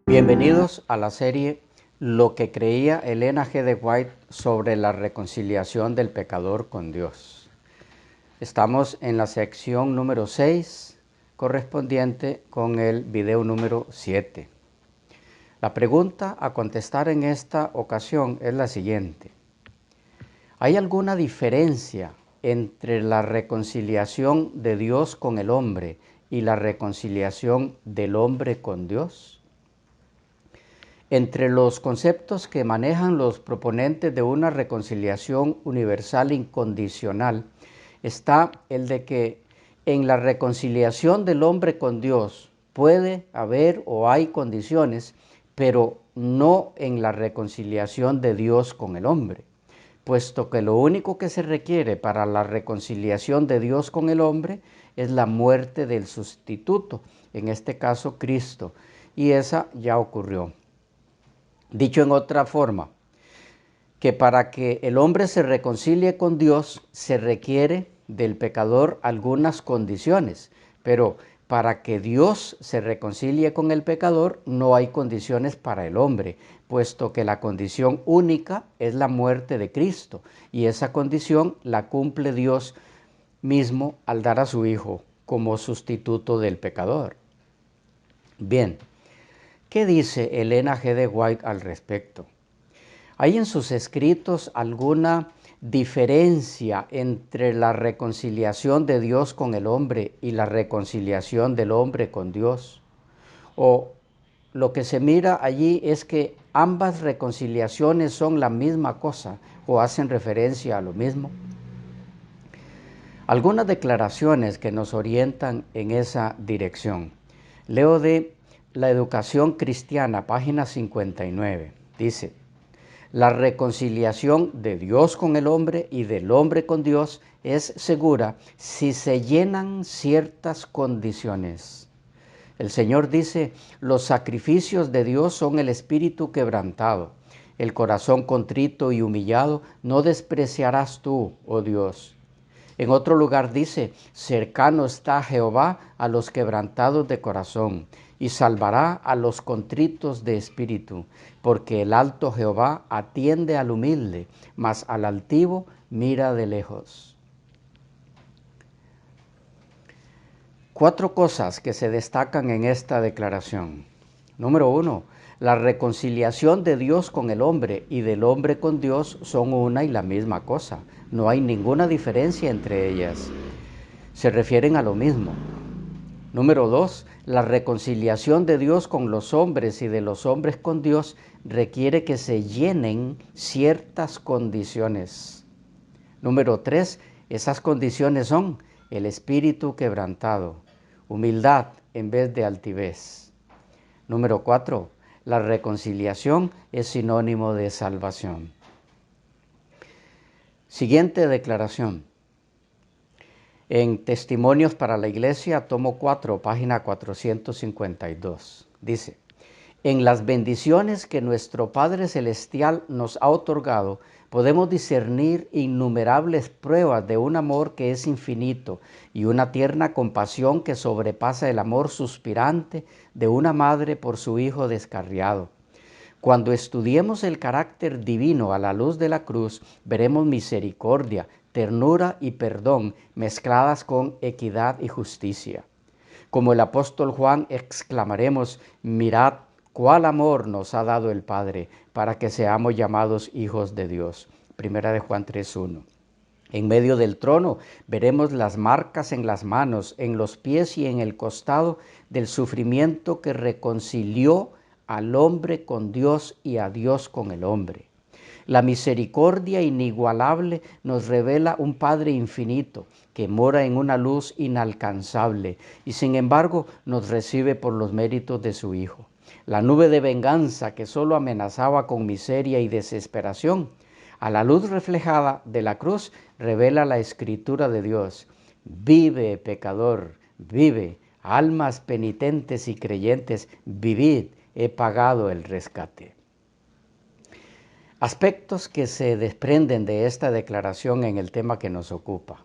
Bienvenidos a la serie Lo que creía Elena G. de White sobre la reconciliación del pecador con Dios. Estamos en la sección número 6, correspondiente con el video número 7. La pregunta a contestar en esta ocasión es la siguiente. ¿Hay alguna diferencia entre la reconciliación de Dios con el hombre y la reconciliación del hombre con Dios? Entre los conceptos que manejan los proponentes de una reconciliación universal incondicional está el de que en la reconciliación del hombre con Dios puede haber o hay condiciones, pero no en la reconciliación de Dios con el hombre, puesto que lo único que se requiere para la reconciliación de Dios con el hombre es la muerte del sustituto, en este caso Cristo, y esa ya ocurrió. Dicho en otra forma, que para que el hombre se reconcilie con Dios se requiere del pecador algunas condiciones, pero para que Dios se reconcilie con el pecador no hay condiciones para el hombre, puesto que la condición única es la muerte de Cristo, y esa condición la cumple Dios mismo al dar a su Hijo como sustituto del pecador. Bien, ¿qué dice Elena G. de White al respecto? ¿Hay en sus escritos alguna diferencia entre la reconciliación de Dios con el hombre y la reconciliación del hombre con Dios? ¿O lo que se mira allí es que ambas reconciliaciones son la misma cosa o hacen referencia a lo mismo? Algunas declaraciones que nos orientan en esa dirección. Leo de La Educación Cristiana, página 59. Dice: la reconciliación de Dios con el hombre y del hombre con Dios es segura si se llenan ciertas condiciones. El Señor dice: los sacrificios de Dios son el espíritu quebrantado, el corazón contrito y humillado no despreciarás tú, oh Dios. En otro lugar dice: cercano está Jehová a los quebrantados de corazón, y salvará a los contritos de espíritu, porque el alto Jehová atiende al humilde, mas al altivo mira de lejos. 4 cosas que se destacan en esta declaración. Número 1. La reconciliación de Dios con el hombre y del hombre con Dios son una y la misma cosa. No hay ninguna diferencia entre ellas. Se refieren a lo mismo. Número 2. La reconciliación de Dios con los hombres y de los hombres con Dios requiere que se llenen ciertas condiciones. Número 3. Esas condiciones son el espíritu quebrantado, humildad en vez de altivez. Número 4. La reconciliación es sinónimo de salvación. Siguiente declaración. En Testimonios para la Iglesia, tomo 4, página 452. Dice: en las bendiciones que nuestro Padre Celestial nos ha otorgado, podemos discernir innumerables pruebas de un amor que es infinito y una tierna compasión que sobrepasa el amor suspirante de una madre por su hijo descarriado. Cuando estudiemos el carácter divino a la luz de la cruz, veremos misericordia, ternura y perdón mezcladas con equidad y justicia. Como el apóstol Juan, exclamaremos: mirad cuál amor nos ha dado el Padre para que seamos llamados hijos de Dios. Primera de Juan 3:1. En medio del trono veremos las marcas en las manos, en los pies y en el costado del sufrimiento que reconcilió al hombre con Dios y a Dios con el hombre. La misericordia inigualable nos revela un Padre infinito que mora en una luz inalcanzable y sin embargo nos recibe por los méritos de su Hijo. La nube de venganza que solo amenazaba con miseria y desesperación, a la luz reflejada de la cruz, revela la Escritura de Dios. Vive, pecador, vive, almas penitentes y creyentes, vivid, he pagado el rescate. Aspectos que se desprenden de esta declaración en el tema que nos ocupa.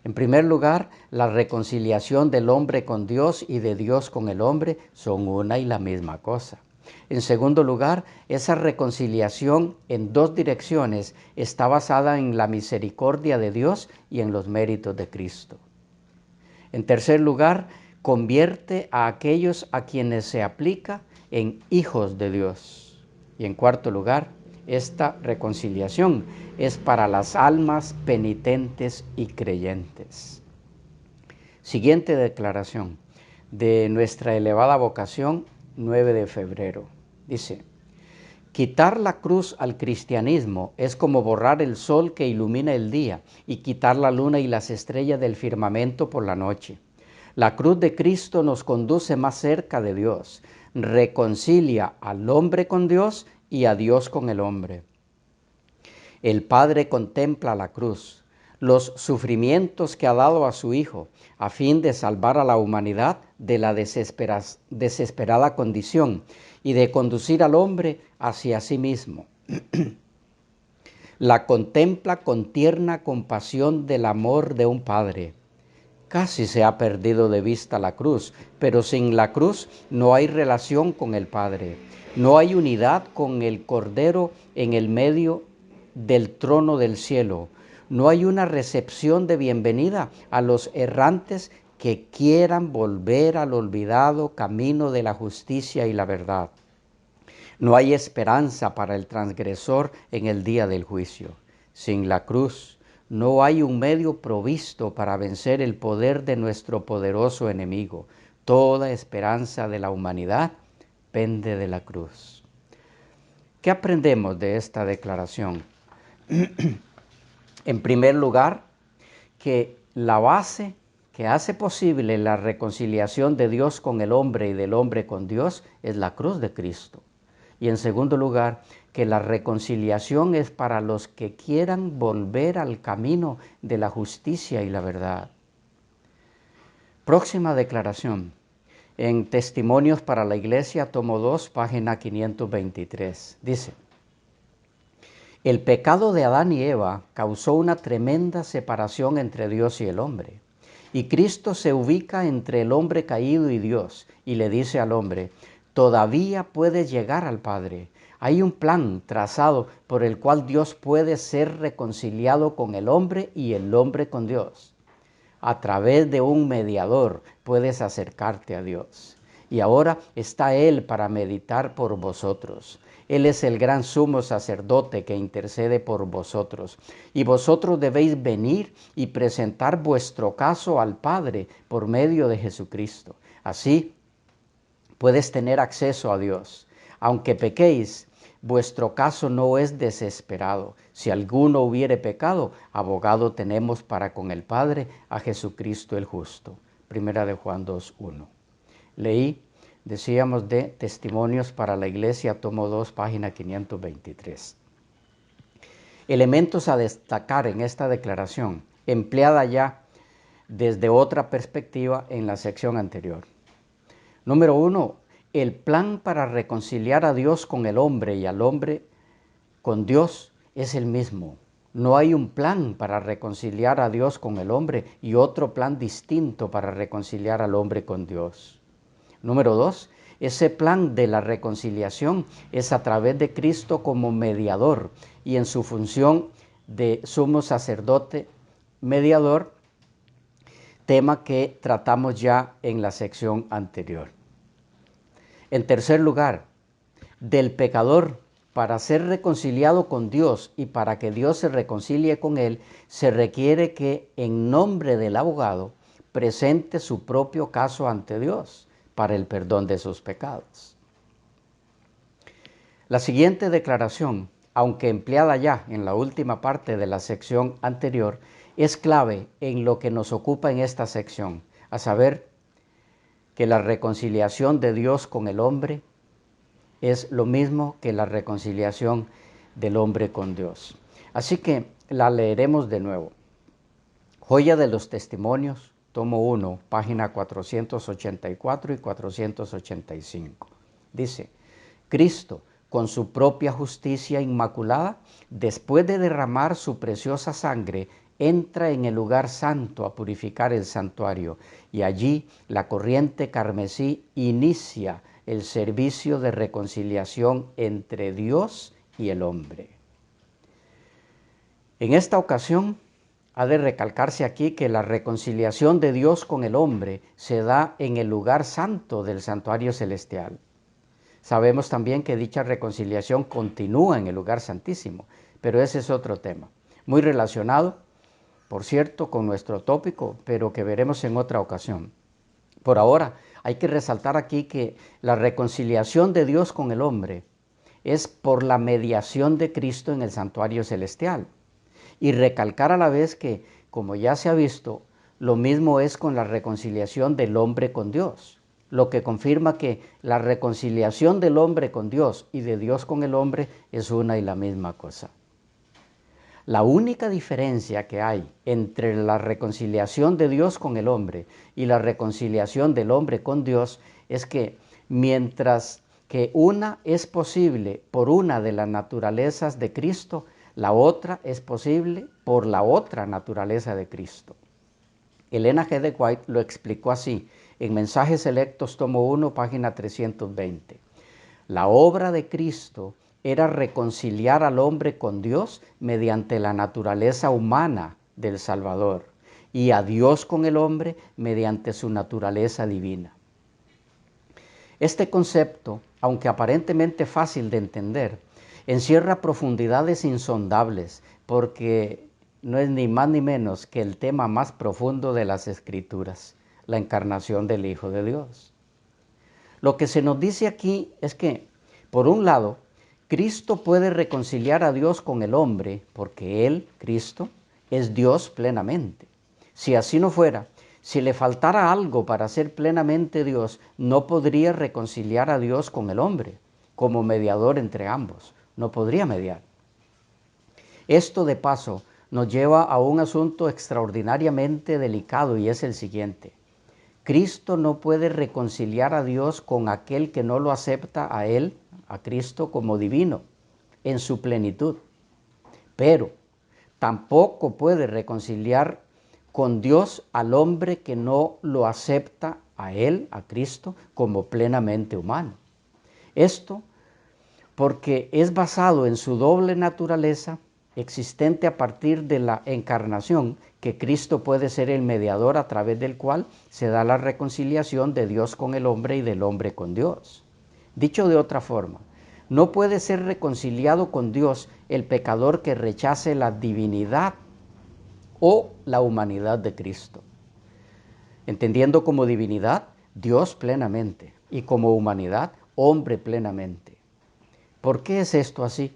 En primer lugar, la reconciliación del hombre con Dios y de Dios con el hombre son una y la misma cosa. En segundo lugar, esa reconciliación en dos direcciones está basada en la misericordia de Dios y en los méritos de Cristo. En tercer lugar, convierte a aquellos a quienes se aplica en hijos de Dios. Y en cuarto lugar, esta reconciliación es para las almas penitentes y creyentes. Siguiente declaración de nuestra elevada vocación, 9 de febrero. Dice: quitar la cruz al cristianismo es como borrar el sol que ilumina el día y quitar la luna y las estrellas del firmamento por la noche. La cruz de Cristo nos conduce más cerca de Dios, reconcilia al hombre con Dios y a Dios con el hombre. El Padre contempla la cruz, los sufrimientos que ha dado a su Hijo, a fin de salvar a la humanidad de la desesperada condición y de conducir al hombre hacia sí mismo. La contempla con tierna compasión del amor de un Padre. Casi se ha perdido de vista la cruz, pero sin la cruz no hay relación con el Padre. No hay unidad con el Cordero en el medio del trono del cielo. No hay una recepción de bienvenida a los errantes que quieran volver al olvidado camino de la justicia y la verdad. No hay esperanza para el transgresor en el día del juicio. Sin la cruz no hay un medio provisto para vencer el poder de nuestro poderoso enemigo. Toda esperanza de la humanidad pende de la cruz. ¿Qué aprendemos de esta declaración? En primer lugar, que la base que hace posible la reconciliación de Dios con el hombre y del hombre con Dios es la cruz de Cristo. Y en segundo lugar, que la reconciliación es para los que quieran volver al camino de la justicia y la verdad. Próxima declaración. En Testimonios para la Iglesia, tomo 2, página 523. Dice: el pecado de Adán y Eva causó una tremenda separación entre Dios y el hombre. Y Cristo se ubica entre el hombre caído y Dios y le dice al hombre: todavía puedes llegar al Padre. Hay un plan trazado por el cual Dios puede ser reconciliado con el hombre y el hombre con Dios. A través de un mediador puedes acercarte a Dios. Y ahora está Él para meditar por vosotros. Él es el gran sumo sacerdote que intercede por vosotros. Y vosotros debéis venir y presentar vuestro caso al Padre por medio de Jesucristo. Así puedes tener acceso a Dios. Aunque pequéis, vuestro caso no es desesperado. Si alguno hubiere pecado, abogado tenemos para con el Padre, a Jesucristo el justo. Primera de Juan 2:1. Leí, decíamos, de Testimonios para la Iglesia, tomo 2, página 523. Elementos a destacar en esta declaración, empleada ya desde otra perspectiva en la sección anterior. Número 1, el plan para reconciliar a Dios con el hombre y al hombre con Dios es el mismo. No hay un plan para reconciliar a Dios con el hombre y otro plan distinto para reconciliar al hombre con Dios. Número 2, ese plan de la reconciliación es a través de Cristo como mediador y en su función de sumo sacerdote mediador, tema que tratamos ya en la sección anterior. En tercer lugar, del pecador para ser reconciliado con Dios y para que Dios se reconcilie con él, se requiere que en nombre del abogado presente su propio caso ante Dios para el perdón de sus pecados. La siguiente declaración, aunque empleada ya en la última parte de la sección anterior, es clave en lo que nos ocupa en esta sección, a saber, que la reconciliación de Dios con el hombre es lo mismo que la reconciliación del hombre con Dios. Así que la leeremos de nuevo. Joya de los Testimonios, tomo 1, página 484 y 485. Dice: Cristo, con su propia justicia inmaculada, después de derramar su preciosa sangre, entra en el lugar santo a purificar el santuario, y allí la corriente carmesí inicia el servicio de reconciliación entre Dios y el hombre. En esta ocasión, ha de recalcarse aquí que la reconciliación de Dios con el hombre se da en el lugar santo del santuario celestial. Sabemos también que dicha reconciliación continúa en el lugar santísimo, pero ese es otro tema, muy relacionado, por cierto, con nuestro tópico, pero que veremos en otra ocasión. Por ahora, hay que resaltar aquí que la reconciliación de Dios con el hombre es por la mediación de Cristo en el santuario celestial. Y recalcar a la vez que, como ya se ha visto, lo mismo es con la reconciliación del hombre con Dios, lo que confirma que la reconciliación del hombre con Dios y de Dios con el hombre es una y la misma cosa. La única diferencia que hay entre la reconciliación de Dios con el hombre y la reconciliación del hombre con Dios es que mientras que una es posible por una de las naturalezas de Cristo, la otra es posible por la otra naturaleza de Cristo. Elena G. de White lo explicó así en Mensajes Selectos, tomo 1, página 320. La obra de Cristo era reconciliar al hombre con Dios mediante la naturaleza humana del Salvador y a Dios con el hombre mediante su naturaleza divina. Este concepto, aunque aparentemente fácil de entender, encierra profundidades insondables porque no es ni más ni menos que el tema más profundo de las Escrituras, la encarnación del Hijo de Dios. Lo que se nos dice aquí es que, por un lado, Cristo puede reconciliar a Dios con el hombre porque Él, Cristo, es Dios plenamente. Si así no fuera, si le faltara algo para ser plenamente Dios, no podría reconciliar a Dios con el hombre como mediador entre ambos. No podría mediar. Esto de paso nos lleva a un asunto extraordinariamente delicado y es el siguiente. Cristo no puede reconciliar a Dios con aquel que no lo acepta a Él, a Cristo, como divino, en su plenitud. Pero tampoco puede reconciliar con Dios al hombre que no lo acepta a Él, a Cristo, como plenamente humano. Esto porque es basado en su doble naturaleza existente a partir de la encarnación, que Cristo puede ser el mediador a través del cual se da la reconciliación de Dios con el hombre y del hombre con Dios. Dicho de otra forma, no puede ser reconciliado con Dios el pecador que rechace la divinidad o la humanidad de Cristo, entendiendo como divinidad Dios plenamente y como humanidad hombre plenamente. ¿Por qué es esto así?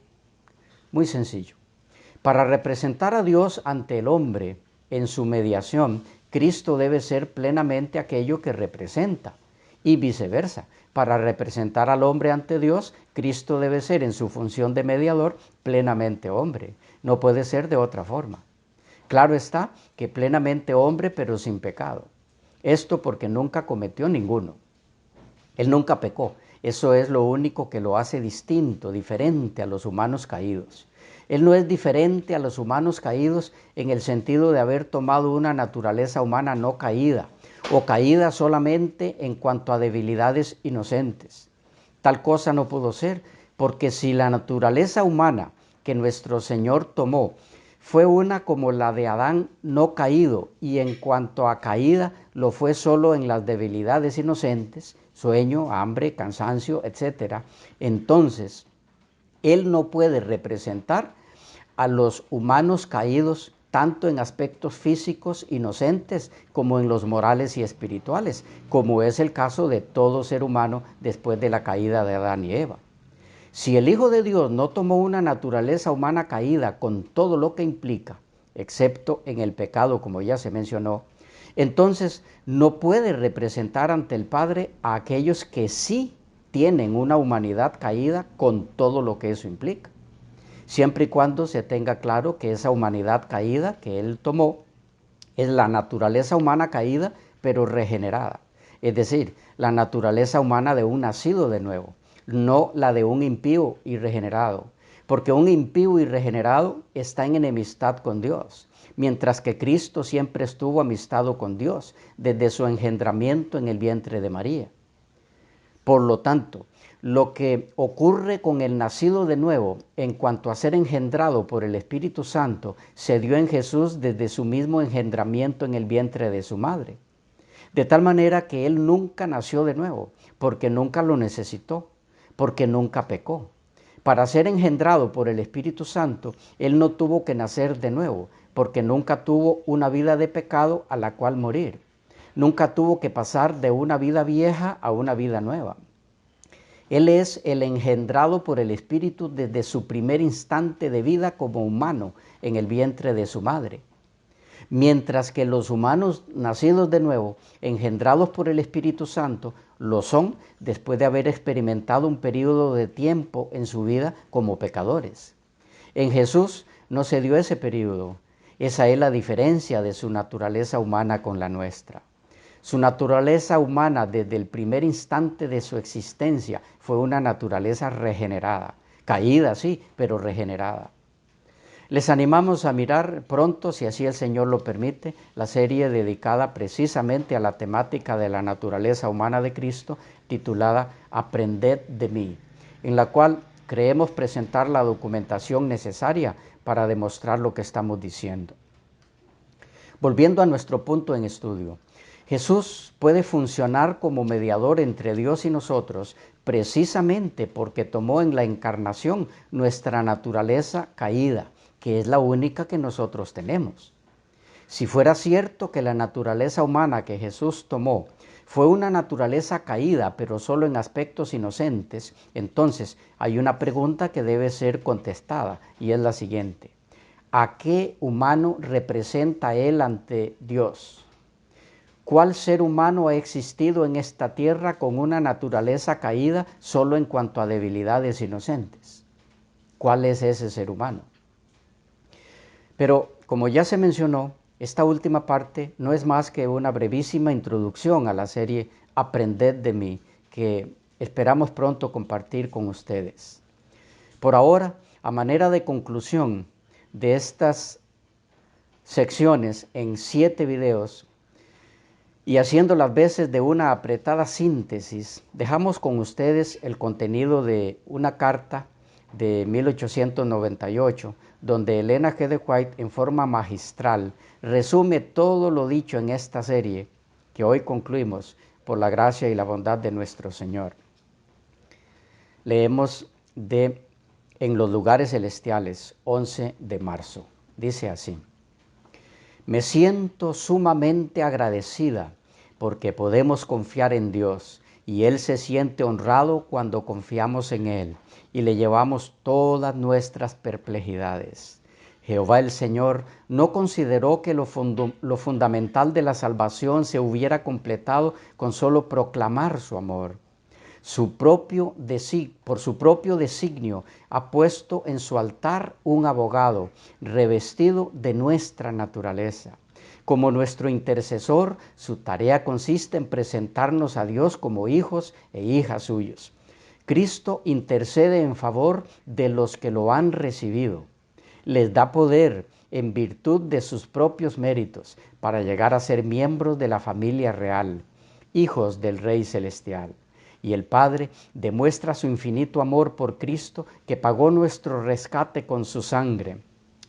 Muy sencillo. Para representar a Dios ante el hombre en su mediación, Cristo debe ser plenamente aquello que representa y viceversa. Para representar al hombre ante Dios, Cristo debe ser en su función de mediador plenamente hombre. No puede ser de otra forma. Claro está que plenamente hombre pero sin pecado. Esto porque nunca cometió ninguno. Él nunca pecó. Eso es lo único que lo hace distinto, diferente a los humanos caídos. Él no es diferente a los humanos caídos en el sentido de haber tomado una naturaleza humana no caída o caída solamente en cuanto a debilidades inocentes. Tal cosa no pudo ser, porque si la naturaleza humana que nuestro Señor tomó fue una como la de Adán no caído, y en cuanto a caída lo fue solo en las debilidades inocentes, sueño, hambre, cansancio, etc. Entonces, Él no puede representar a los humanos caídos tanto en aspectos físicos inocentes como en los morales y espirituales, como es el caso de todo ser humano después de la caída de Adán y Eva. Si el Hijo de Dios no tomó una naturaleza humana caída con todo lo que implica, excepto en el pecado, como ya se mencionó, entonces no puede representar ante el Padre a aquellos que sí tienen una humanidad caída con todo lo que eso implica. Siempre y cuando se tenga claro que esa humanidad caída que Él tomó es la naturaleza humana caída, pero regenerada. Es decir, la naturaleza humana de un nacido de nuevo, no la de un impío y regenerado, porque un impío y regenerado está en enemistad con Dios, mientras que Cristo siempre estuvo amistado con Dios desde su engendramiento en el vientre de María. Por lo tanto, lo que ocurre con el nacido de nuevo en cuanto a ser engendrado por el Espíritu Santo se dio en Jesús desde su mismo engendramiento en el vientre de su madre. De tal manera que Él nunca nació de nuevo, porque nunca lo necesitó, porque nunca pecó. Para ser engendrado por el Espíritu Santo, Él no tuvo que nacer de nuevo, porque nunca tuvo una vida de pecado a la cual morir. Nunca tuvo que pasar de una vida vieja a una vida nueva. Él es el engendrado por el Espíritu desde su primer instante de vida como humano en el vientre de su madre. Mientras que los humanos nacidos de nuevo, engendrados por el Espíritu Santo, lo son después de haber experimentado un periodo de tiempo en su vida como pecadores. En Jesús no se dio ese periodo. Esa es la diferencia de su naturaleza humana con la nuestra. Su naturaleza humana desde el primer instante de su existencia fue una naturaleza regenerada, caída sí, pero regenerada. Les animamos a mirar pronto, si así el Señor lo permite, la serie dedicada precisamente a la temática de la naturaleza humana de Cristo, titulada Aprended de mí, en la cual creemos presentar la documentación necesaria para demostrar lo que estamos diciendo. Volviendo a nuestro punto en estudio, Jesús puede funcionar como mediador entre Dios y nosotros precisamente porque tomó en la encarnación nuestra naturaleza caída, que es la única que nosotros tenemos. Si fuera cierto que la naturaleza humana que Jesús tomó fue una naturaleza caída, pero solo en aspectos inocentes, entonces hay una pregunta que debe ser contestada, y es la siguiente: ¿a qué humano representa él ante Dios? ¿Cuál ser humano ha existido en esta tierra con una naturaleza caída solo en cuanto a debilidades inocentes? ¿Cuál es ese ser humano? Pero, como ya se mencionó, esta última parte no es más que una brevísima introducción a la serie Aprended de mí, que esperamos pronto compartir con ustedes. Por ahora, a manera de conclusión de estas secciones en 7 videos, y haciendo las veces de una apretada síntesis, dejamos con ustedes el contenido de una carta de 1898, donde Elena G. de White, en forma magistral, resume todo lo dicho en esta serie, que hoy concluimos por la gracia y la bondad de nuestro Señor. Leemos de En los lugares celestiales, 11 de marzo. Dice así: me siento sumamente agradecida porque podemos confiar en Dios y Él se siente honrado cuando confiamos en Él y le llevamos todas nuestras perplejidades. Jehová el Señor no consideró que lo fundamental de la salvación se hubiera completado con solo proclamar su amor. Por su propio designio ha puesto en su altar un abogado revestido de nuestra naturaleza. Como nuestro intercesor, su tarea consiste en presentarnos a Dios como hijos e hijas suyos. Cristo intercede en favor de los que lo han recibido. Les da poder en virtud de sus propios méritos para llegar a ser miembros de la familia real, hijos del Rey Celestial. Y el Padre demuestra su infinito amor por Cristo, que pagó nuestro rescate con su sangre,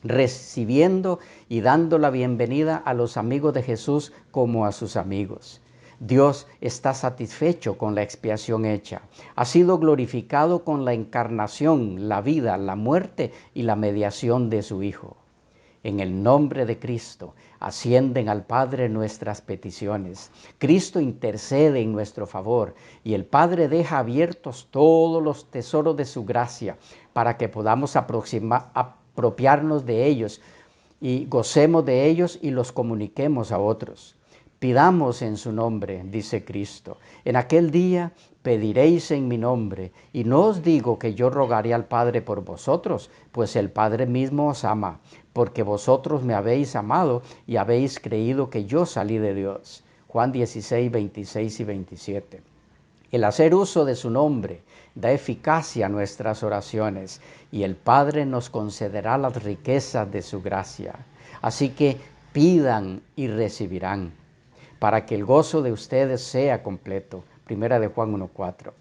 recibiendo y dando la bienvenida a los amigos de Jesús como a sus amigos. Dios está satisfecho con la expiación hecha. Ha sido glorificado con la encarnación, la vida, la muerte y la mediación de su Hijo. En el nombre de Cristo ascienden al Padre nuestras peticiones. Cristo intercede en nuestro favor y el Padre deja abiertos todos los tesoros de su gracia para que podamos apropiarnos de ellos y gocemos de ellos y los comuniquemos a otros. Pidamos en su nombre, dice Cristo. En aquel día pediréis en mi nombre, y no os digo que yo rogaré al Padre por vosotros, pues el Padre mismo os ama, porque vosotros me habéis amado y habéis creído que yo salí de Dios. Juan 16, 26 y 27. El hacer uso de su nombre da eficacia a nuestras oraciones y el Padre nos concederá las riquezas de su gracia. Así que pidan y recibirán, para que el gozo de ustedes sea completo. Primera de Juan 1:4.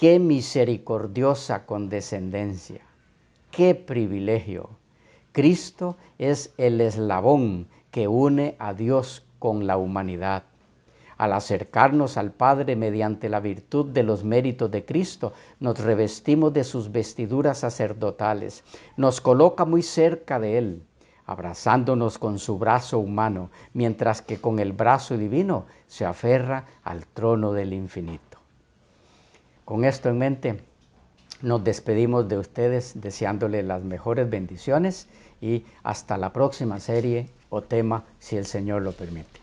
Qué misericordiosa condescendencia, qué privilegio. Cristo es el eslabón que une a Dios con la humanidad. Al acercarnos al Padre mediante la virtud de los méritos de Cristo, nos revestimos de sus vestiduras sacerdotales, nos coloca muy cerca de Él, abrazándonos con su brazo humano, mientras que con el brazo divino se aferra al trono del infinito. Con esto en mente, nos despedimos de ustedes deseándoles las mejores bendiciones y hasta la próxima serie o tema, si el Señor lo permite.